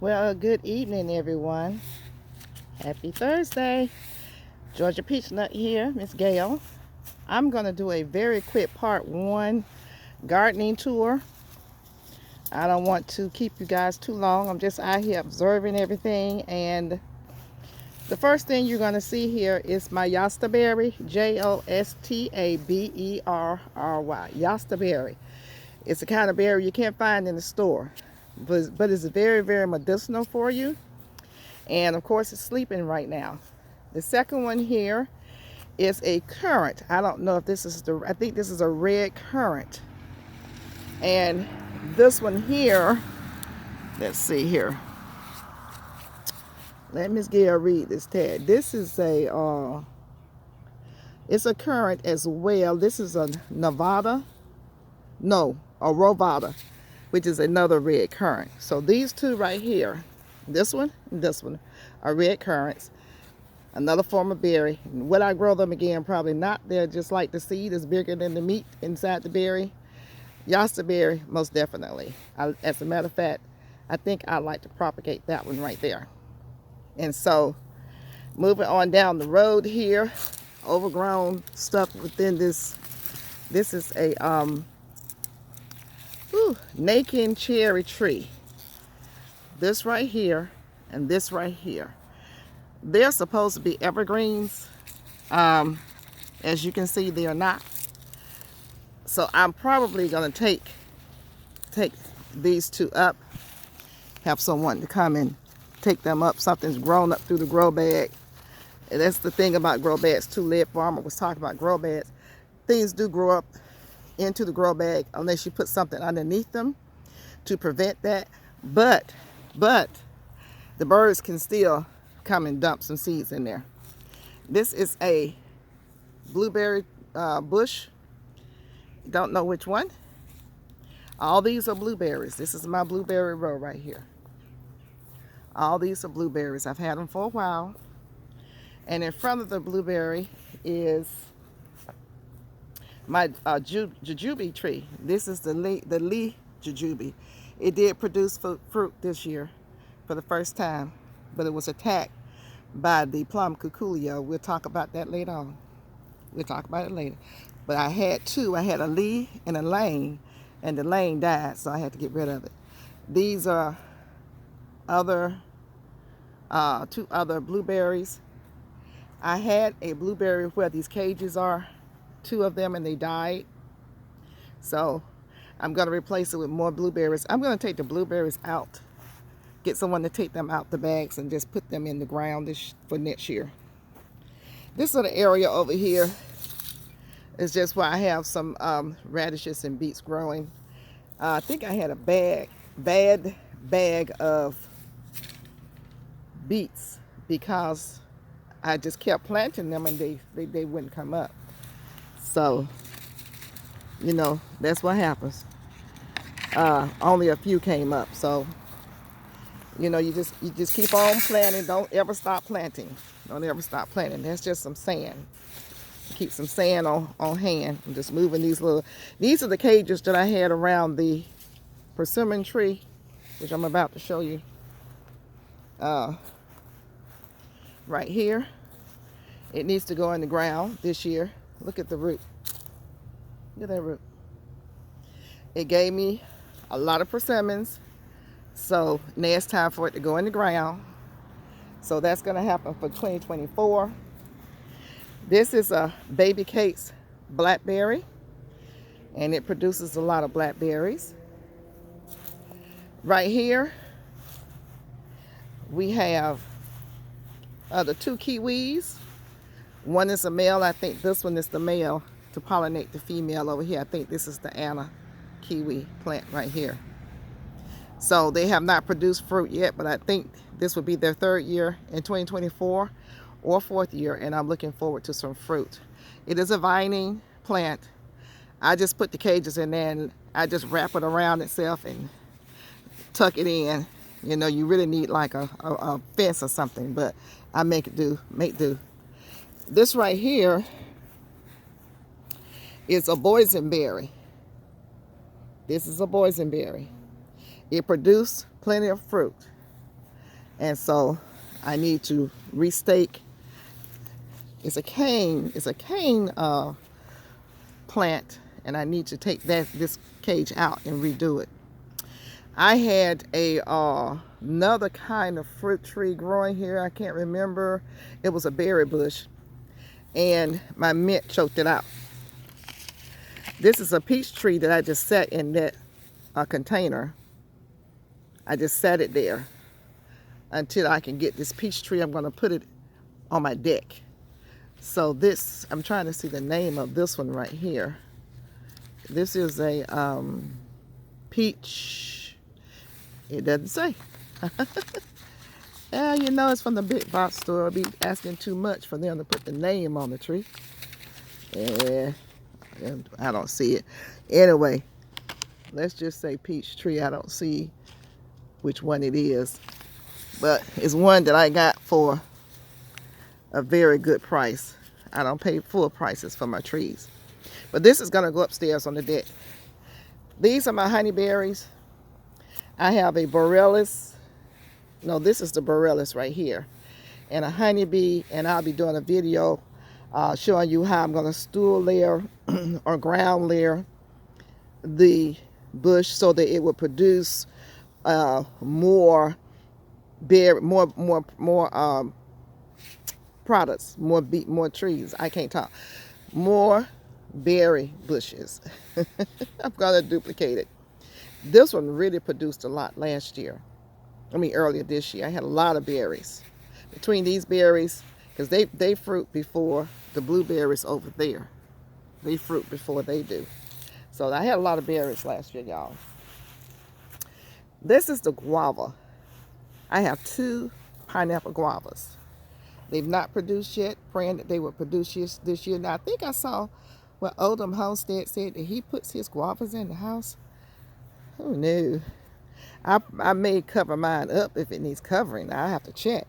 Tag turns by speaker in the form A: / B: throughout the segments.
A: Well, good evening, everyone. Happy Thursday. Georgia Peachnut here, Miss Gail. I'm going to do a very quick part one gardening tour. I don't want to keep you guys too long. I'm just out here observing everything. And the first thing you're going to see here is my Yostaberry, Jostaberry. Yostaberry. It's a kind of berry you can't find in the store, but it's very, very medicinal for you. And of course, it's sleeping right now. The second one here is a currant. I don't know if this is I think this is a red currant. And this one here, let's see here. Let Miss Gail read this tag. This is it's a currant as well. This is a Rovada, which is another red currant. So these two right here, this one and this one, are red currants. Another form of berry. Would I grow them again? Probably not. They're just like the seed is bigger than the meat inside the berry. Yostaberry, most definitely. As a matter of fact, I think I'd like to propagate that one right there. And so, moving on down the road here, overgrown stuff within this. This is a Nakin cherry tree. This right here and this right here. They're supposed to be evergreens. As you can see, they are not. So I'm probably going to take these two up, have someone to come and take them up. Something's grown up through the grow bag. And that's the thing about grow bags too. Lead Farmer was talking about grow bags. Things do grow up into the grow bag unless you put something underneath them to prevent that. But the birds can still come and dump some seeds in there. This is a blueberry bush. Don't know which one. All these are blueberries. This is my blueberry row right here. All these are blueberries. I've had them for a while. And in front of the blueberry is my jujube tree. This is the Lee jujube. It did produce fruit this year for the first time, but it was attacked by the plum cuculio. We'll talk about that later on. We'll talk about it later. But I had two. I had a Lee and a Lane, and the Lane died, so I had to get rid of it. These are two other blueberries. I had a blueberry where these cages are, two of them, and they died. So I'm going to replace it with more blueberries. I'm going to take the blueberries out, get someone to take them out the bags and just put them in the ground for next year. This little area over here is just where I have some radishes and beets growing. I think I had a bad bag of beets because I just kept planting them and they wouldn't come up. So, you know, that's what happens. Only a few came up. So, you know, you just keep on planting. Don't ever stop planting. Don't ever stop planting. That's just some sand. Keep some sand on hand. I'm just moving these are the cages that I had around the persimmon tree, which I'm about to show you. Right here. It needs to go in the ground this year. Look at the root. Look at that root. It gave me a lot of persimmons. So now it's time for it to go in the ground. So that's going to happen for 2024. This is a Baby Kate's blackberry, and it produces a lot of blackberries. Right here, we have the two kiwis. One is a male. I think this one is the male to pollinate the female over here. I think this is the Anna kiwi plant right here. So they have not produced fruit yet, but I think this would be their third year in 2024 or fourth year, and I'm looking forward to some fruit. It is a vining plant. I just put the cages in there and I just wrap it around itself and tuck it in. You know, you really need like a fence or something, but I make do. This right here is a boysenberry. This is a boysenberry. It produced plenty of fruit. And so I need to restake. It's a cane plant, and I need to take this cage out and redo it. I had another kind of fruit tree growing here. I can't remember. It was a berry bush, and my mint choked it out. This is a peach tree that I just set in that container. I just set it there until I can get this peach tree. I'm going to put it on my deck. So this, I'm trying to see the name of this one right here. This is a peach. It doesn't say. Yeah, you know, it's from the big box store. I'll be asking too much for them to put the name on the tree. Yeah, I don't see it. Anyway, let's just say peach tree. I don't see which one it is, but it's one that I got for a very good price. I don't pay full prices for my trees. But this is going to go upstairs on the deck. These are my honeyberries. I have a Borellus. No, this is the Borellus right here. And a honeybee. And I'll be doing a video showing you how I'm going to stool layer or ground layer the bush so that it will produce more products, more trees. I can't talk. More berry bushes. I'm gonna duplicate it. This one really produced a lot last year. I mean earlier this year. I had a lot of berries. Between these berries, because they fruit before the blueberries over there. They fruit before they do. So I had a lot of berries last year, y'all. This is the guava. I have 2 pineapple guavas. They've not produced yet, praying that they will produce this year. Now, I think I saw what Oldham Homestead said that he puts his guavas in the house. Who knew? I may cover mine up if it needs covering. I have to check.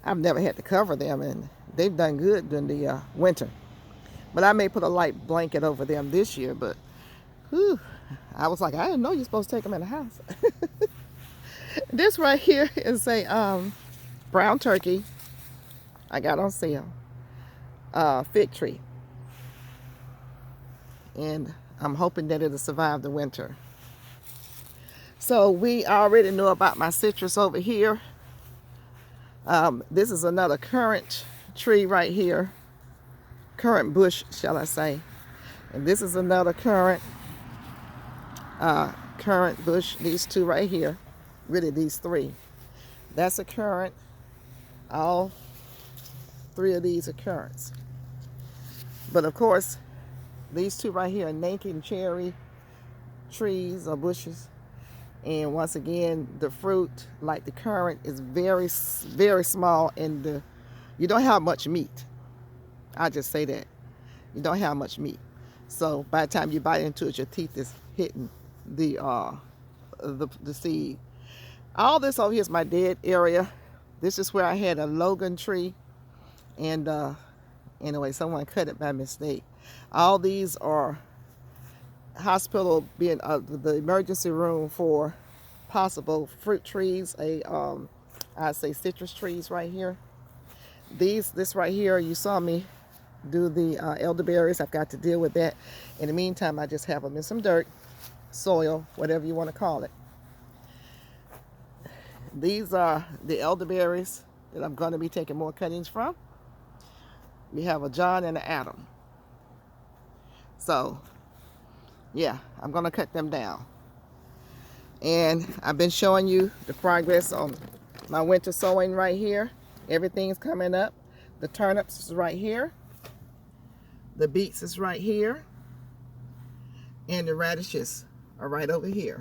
A: I've never had to cover them, and they've done good during the winter. But I may put a light blanket over them this year, but whew, I was like, I didn't know you're supposed to take them in the house. This right here is a brown turkey I got on sale, fig tree, and I'm hoping that it'll survive the winter. So we already know about my citrus over here. This is another currant tree right here, currant bush, shall I say, and this is another currant bush. These 2 right here, really these 3. That's a currant. All 3 of these are currants. But of course, these 2 right here are Nankin cherry trees or bushes. And once again, the fruit, like the currant, is very, very small, and you don't have much meat. I just say that. You don't have much meat. So by the time you bite into it, your teeth is hitting the seed. All this over here is my dead area. This is where I had a Logan tree, and anyway, someone cut it by mistake. All these are hospital, being the emergency room for possible fruit trees. I'd say citrus trees right here. This right here, you saw me do the elderberries. I've got to deal with that. In the meantime, I just have them in some dirt, soil, whatever you want to call it. These are the elderberries that I'm going to be taking more cuttings from. We have a John and an Adam. So, yeah, I'm going to cut them down. And I've been showing you the progress on my winter sowing right here. Everything's coming up. The turnips is right here. The beets is right here. And the radishes are right over here.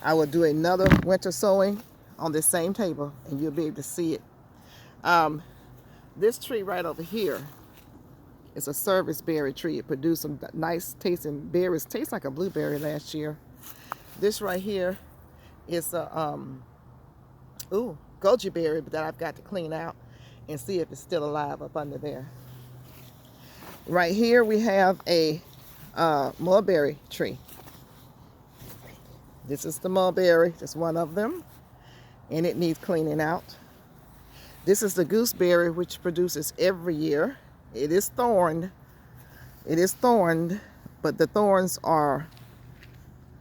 A: I will do another winter sowing on this same table, and you'll be able to see it. This tree right over here is a service berry tree. It produced some nice tasting berries. Tastes like a blueberry last year. This right here is a goji berry that I've got to clean out and see if it's still alive up under there. Right here we have a mulberry tree. This is the mulberry, just one of them. and it needs cleaning out. This is the gooseberry, which produces every year. It is thorned. It is thorned, but the thorns are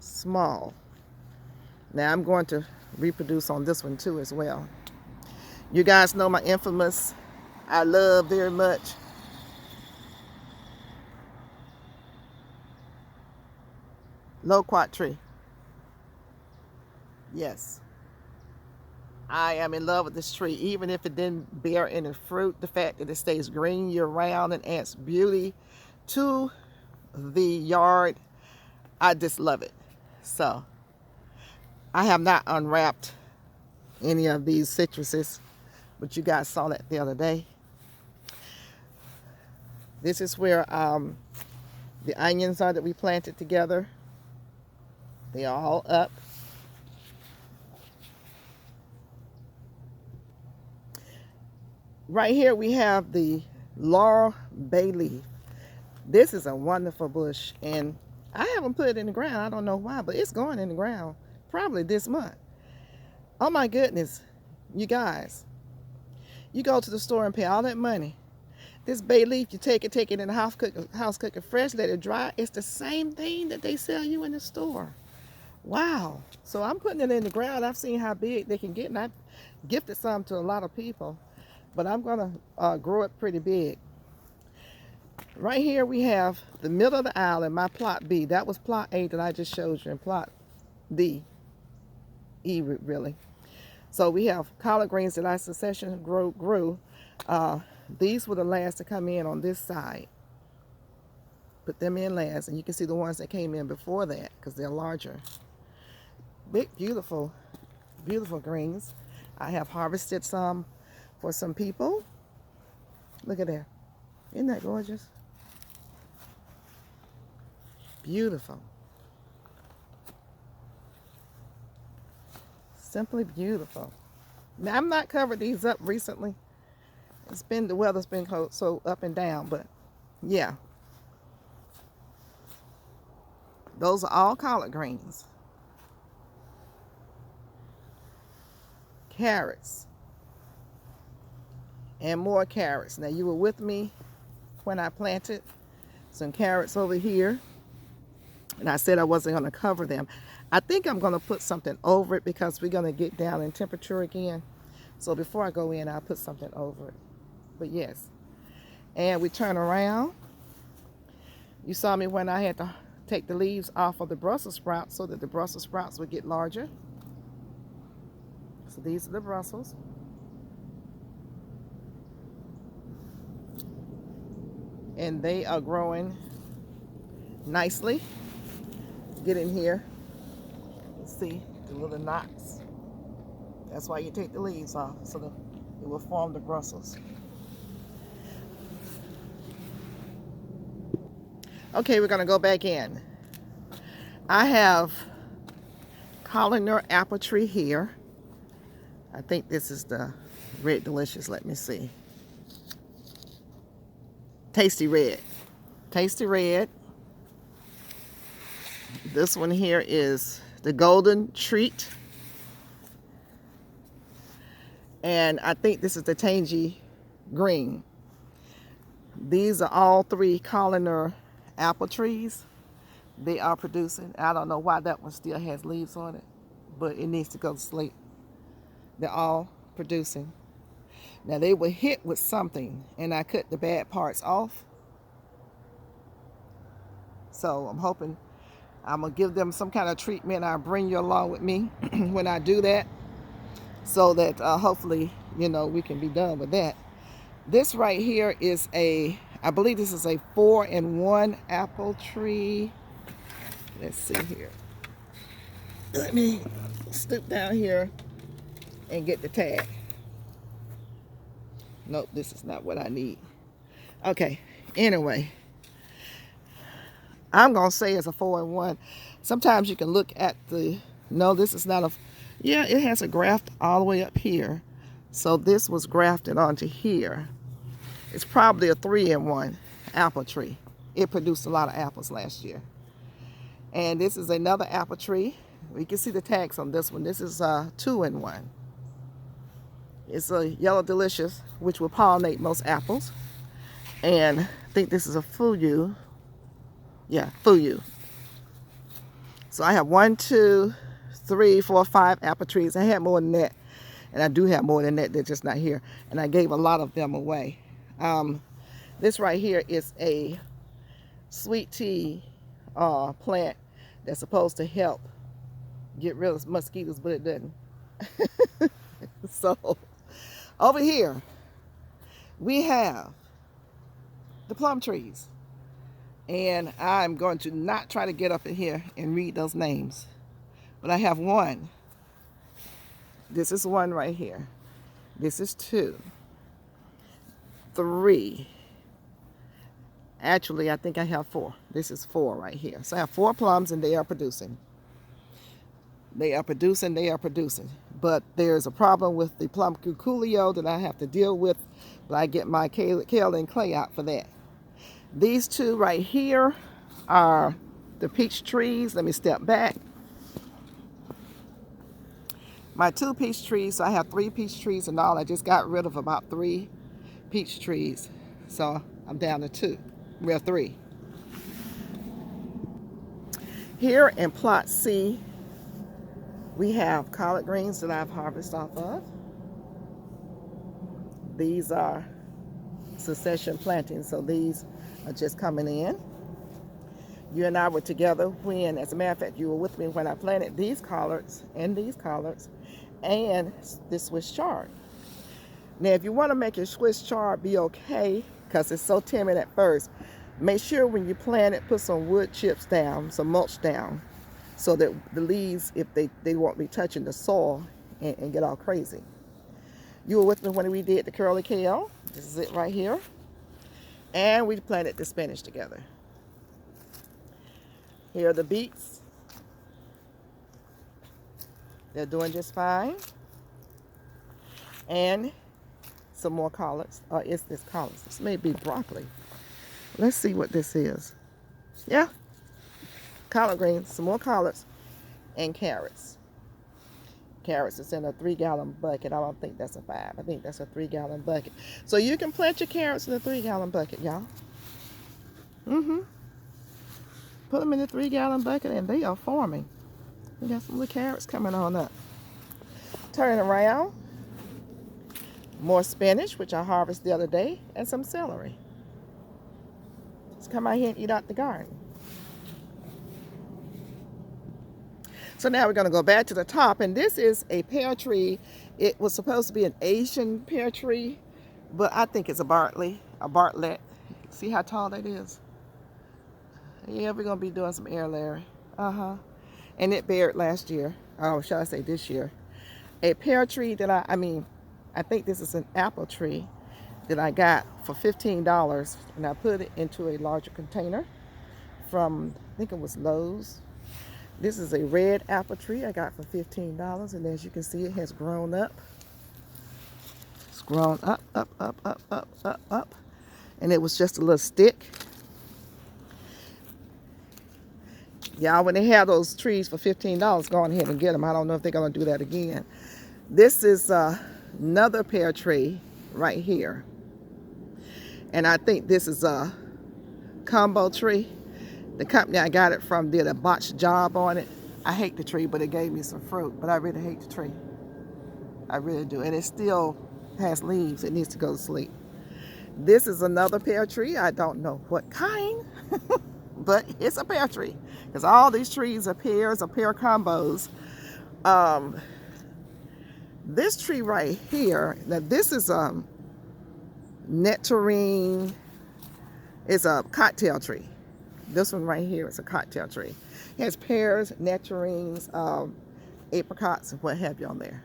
A: small. Now I'm going to reproduce on this one too as well. You guys know my infamous, I love very much, loquat tree. Yes, I am in love with this tree. Even if it didn't bear any fruit, the fact that it stays green year round and adds beauty to the yard, I just love it. So I have not unwrapped any of these citruses, but you guys saw that the other day. This is where the onions are that we planted together. They are all up. Right here we have the laurel bay leaf. This is a wonderful bush, and I haven't put it in the ground. I don't know why, but it's going in the ground probably this month. Oh my goodness, you guys, you go to the store and pay all that money. This bay leaf, you take it in the house, cook it fresh, let it dry. It's the same thing that they sell you in the store. Wow. So I'm putting it in the ground. I've seen how big they can get, and I've gifted some to a lot of people, but I'm gonna grow it pretty big. Right here we have the middle of the aisle in my plot B. That was plot A that I just showed you, in plot D, E really. So we have collard greens that I succession grew. These were the last to come in on this side. Put them in last, and you can see the ones that came in before that because they're larger. Big, beautiful, beautiful greens. I have harvested some for some people. Look at that. Isn't that gorgeous? Beautiful. Simply beautiful. Now, I've not covered these up recently. The weather's been so up and down, but yeah. Those are all collard greens. Carrots. And more carrots. Now, you were with me when I planted some carrots over here, and I said I wasn't going to cover them. I think I'm going to put something over it because we're going to get down in temperature again. So before I go in, I'll put something over it. But yes. And we turn around. You saw me when I had to take the leaves off of the Brussels sprouts so that the Brussels sprouts would get larger. So these are the Brussels. And they are growing nicely. Get in here. See the little knots. That's why you take the leaves off, so that it will form the Brussels. Okay, we're gonna go back in. I have Colliner apple tree here. I think this is the Red Delicious. Let me see. Tasty Red. Tasty Red. This one here is the Golden Treat. And I think this is the Tangy Green. These are all three Colliner apple trees. They are producing. I don't know why that one still has leaves on it, but it needs to go to sleep. They're all producing. Now, they were hit with something, and I cut the bad parts off. So I'm hoping I'm going to give them some kind of treatment. I'll bring you along with me when I do that, so that hopefully, you know, we can be done with that. This right here is I believe this is a 4-in-1 apple tree. Let's see here. Let me stoop down here and get the tag. Nope, this is not what I need. Okay, anyway. I'm going to say it's a 4-in-1. Sometimes you can look at no, this is not yeah, it has a graft all the way up here. So this was grafted onto here. It's probably a 3-in-1 apple tree. It produced a lot of apples last year. And this is another apple tree. You can see the tags on this one. This is a 2-in-1. It's a yellow delicious, which will pollinate most apples. And I think this is a fuyu. Yeah, fuyu. So I have 1, 2, 3, 4, 5 apple trees. I had more than that. And I do have more than that. They're just not here. And I gave a lot of them away. This right here is a sweet tea plant that's supposed to help get rid of mosquitoes, but it doesn't. So over here we have the plum trees, and I'm going to not try to get up in here and read those names, but I have one. This is one right here. This is 2, 3. Actually, I think I have 4. This is 4 right here. So I have 4 plums, and they are producing. They are producing, they are producing. But there's a problem with the plum cuculio that I have to deal with, but I get my kaolin clay out for that. These 2 right here are the peach trees. Let me step back. My 2 peach trees, so I have 3 peach trees in all. I just got rid of about 3 peach trees. So I'm down to 2. Well, 3. Here in plot C, we have collard greens that I've harvested off of. These are succession plantings, so these are just coming in. You and I were together when, as a matter of fact, you were with me when I planted these collards and this Swiss chard. Now, if you want to make your Swiss chard be okay, because it's so timid at first, make sure when you plant it, put some wood chips down, some mulch down, so that the leaves, if they won't be touching the soil and get all crazy. You were with me when we did the curly kale. This is it right here. And we planted the spinach together. Here are the beets. They're doing just fine. And some more collards. Or is this collards? This may be broccoli. Let's see what this is. Yeah. Collard greens, some more collards, and carrots. Carrots is in a 3-gallon bucket. I don't think that's a 5. I think that's a 3-gallon bucket. So you can plant your carrots in a 3-gallon bucket, y'all. Put them in the 3-gallon bucket, and they are forming. We got some little carrots coming on up. Turn around. More spinach, which I harvested the other day, and some celery. Just come out here and eat out the garden. So now we're going to go back to the top, and this is a pear tree. It was supposed to be an Asian pear tree, but I think it's a Bartlett. See how tall that is? Yeah, we're going to be doing some air layering. And it bared last year. Oh, shall I say this year? A pear tree that I think this is an apple tree that I got for $15, and I put it into a larger container from, I think it was Lowe's. This is a red apple tree I got for $15, and as you can see, it has grown up. It's grown up, up. And it was just a little stick. Y'all, when they have those trees for $15, go on ahead and get them. I don't know if they're going to do that again. This is another pear tree right here. And I think this is a combo tree. The company I got it from did a botched job on it. I hate the tree, but it gave me some fruit. But I really hate the tree. I really do. And it still has leaves. It needs to go to sleep. This is another pear tree. I don't know what kind, but it's a pear tree. Because all these trees are pears or pear combos. This tree right here, now this is nectarine. It's a cocktail tree. This one right here is a cocktail tree. It has pears, nectarines, apricots, and what have you on there.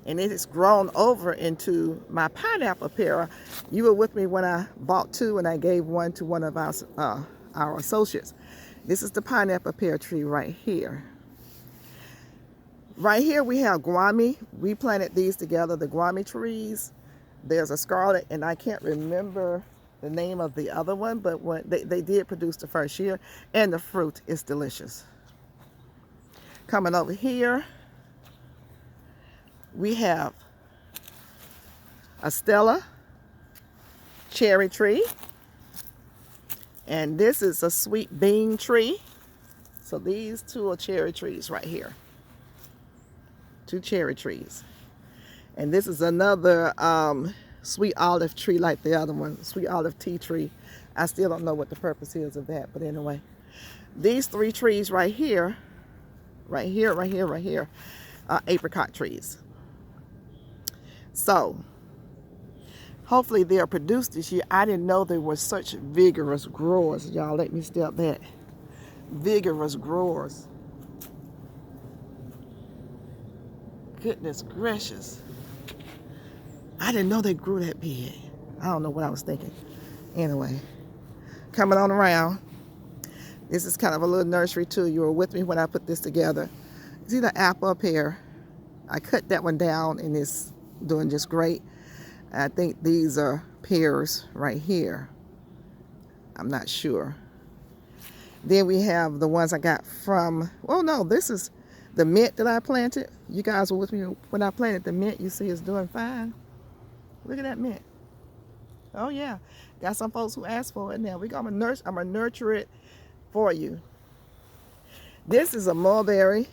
A: And it has grown over into my pineapple pear. You were with me when I bought 2 and I gave one to one of our associates. This is the pineapple pear tree right here. Right here we have guami. We planted these together, the guami trees. There's a scarlet, and I can't remember the name of the other one, but when they did produce the first year, and the fruit is delicious. Coming over here, we have a Stella cherry tree. And this is a sweet bean tree. So these two are cherry trees right here. 2 cherry trees. And this is another sweet olive tree like the other one, sweet olive tea tree. I still don't know what the purpose is of that, but anyway. These 3 trees right here, right here, right here, right here, are apricot trees. So, hopefully they'll produce this year. I didn't know they were such vigorous growers. Y'all, let me step back. Vigorous growers. Goodness gracious. I didn't know they grew that big. I don't know what I was thinking. Anyway, coming on around. This is kind of a little nursery too. You were with me when I put this together. See the apple up here? I cut that one down and it's doing just great. I think these are pears right here. I'm not sure. Then we have the ones I got from, oh no, this is the mint that I planted. You guys were with me when I planted the mint. You see it's doing fine. Look at that mint. Oh yeah, got some folks who asked for it now. I'm gonna nurture it for you. This is a mulberry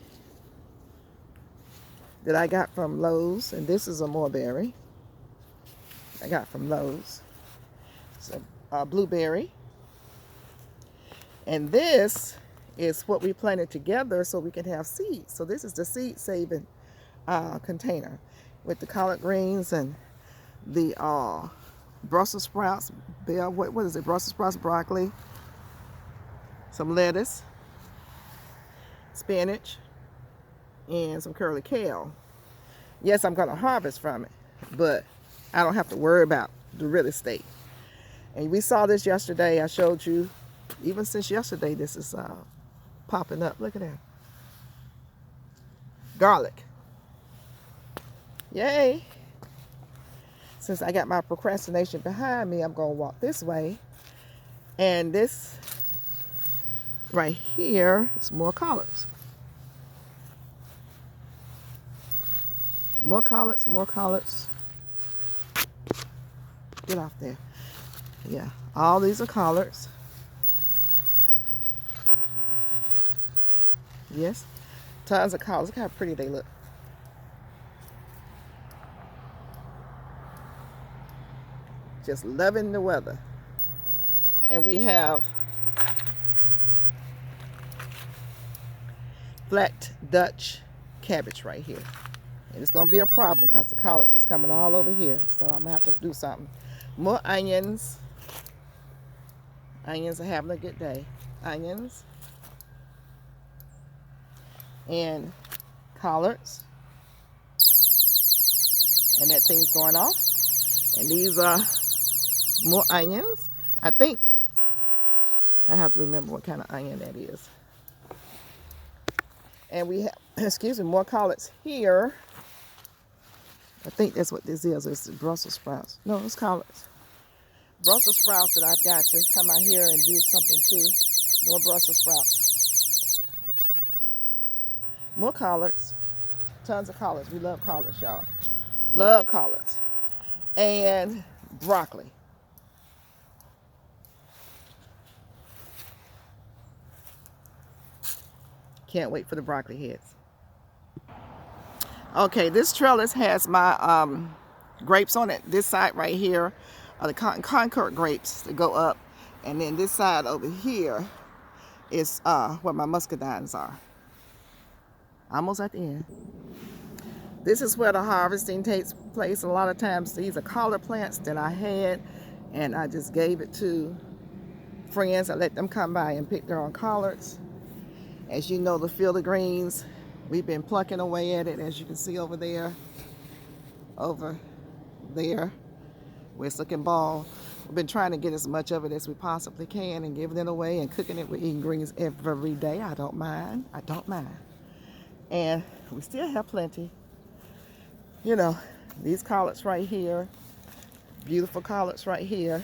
A: that I got from Lowe's, and this is a mulberry I got from Lowe's. It's a blueberry. And this is what we planted together so we can have seeds. So this is the seed saving container with the collard greens and the Brussels sprouts. What is it? Brussels sprouts, broccoli, some lettuce, spinach, and some curly kale. Yes, I'm going to harvest from it, but I don't have to worry about the real estate. And we saw this yesterday. I showed you, even since yesterday, this is popping up. Look at that. Garlic. Yay. Since I got my procrastination behind me, I'm going to walk this way. And this right here is more collards. More collards, more collards. Get off there. Yeah, all these are collards. Yes, tons of collards. Look how pretty they look. Just loving the weather. And we have flat Dutch cabbage right here. And it's going to be a problem because the collards is coming all over here. So I'm going to have to do something. More onions. Onions are having a good day. Onions. And collards. And that thing's going off. And these are more onions. I think I have to remember what kind of onion that is. And we have, excuse me, more collards here. I think that's what this is. It's the Brussels sprouts. No, it's collards. Brussels sprouts that I've got to come out here and do something to. More Brussels sprouts. More collards. Tons of collards. We love collards, y'all. Love collards. And broccoli. Can't wait for the broccoli heads. Okay, this trellis has my grapes on it. This side right here are the Concord grapes that go up. And then this side over here is where my muscadines are. Almost at the end. This is where the harvesting takes place. A lot of times these are collard plants that I had, and I just gave it to friends. I let them come by and pick their own collards. As you know, the field of greens, we've been plucking away at it, as you can see over there, where it's looking bald. We've been trying to get as much of it as we possibly can and giving it away and cooking it with eating greens every day. I don't mind. I don't mind. And we still have plenty. You know, these collards right here, beautiful collards right here.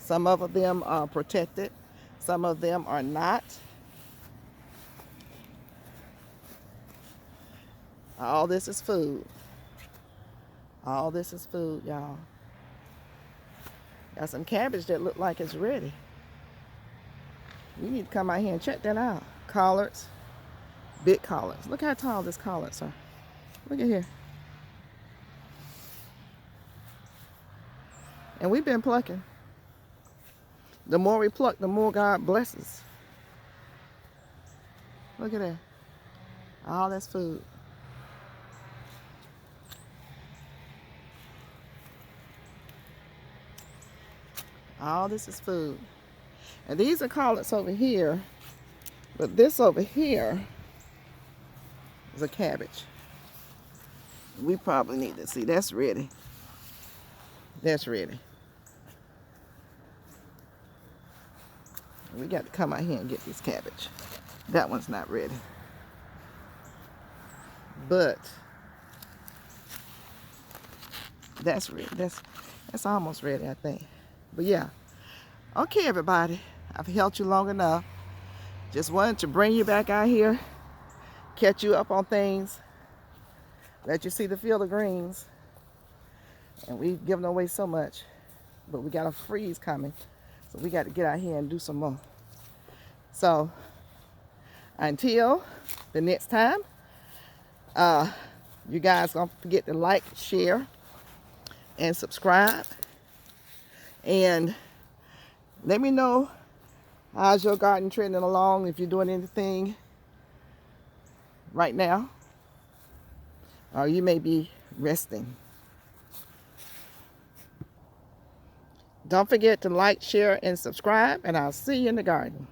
A: Some of them are protected. Some of them are not. All this is food. All this is food, y'all. Got some cabbage that look like it's ready. You need to come out here and check that out. Collards, big collards. Look how tall this collards are. Look at here. And we've been plucking. The more we pluck, the more God blesses. Look at that. All that's food. All this is food. And these are collards over here. But this over here is a cabbage. We probably need to see. That's ready. That's ready. We got to come out here and get this cabbage. That one's not ready. But that's ready. That's almost ready, I think. But yeah. Okay, everybody. I've held you long enough. Just wanted to bring you back out here, catch you up on things, let you see the field of greens. And we've given away so much, but we got a freeze coming. So we got to get out here and do some more. So until the next time, you guys don't forget to like, share, and subscribe. And let me know how's your garden trending along, if you're doing anything right now, or you may be resting. Don't forget to like, share, and subscribe, and I'll see you in the garden.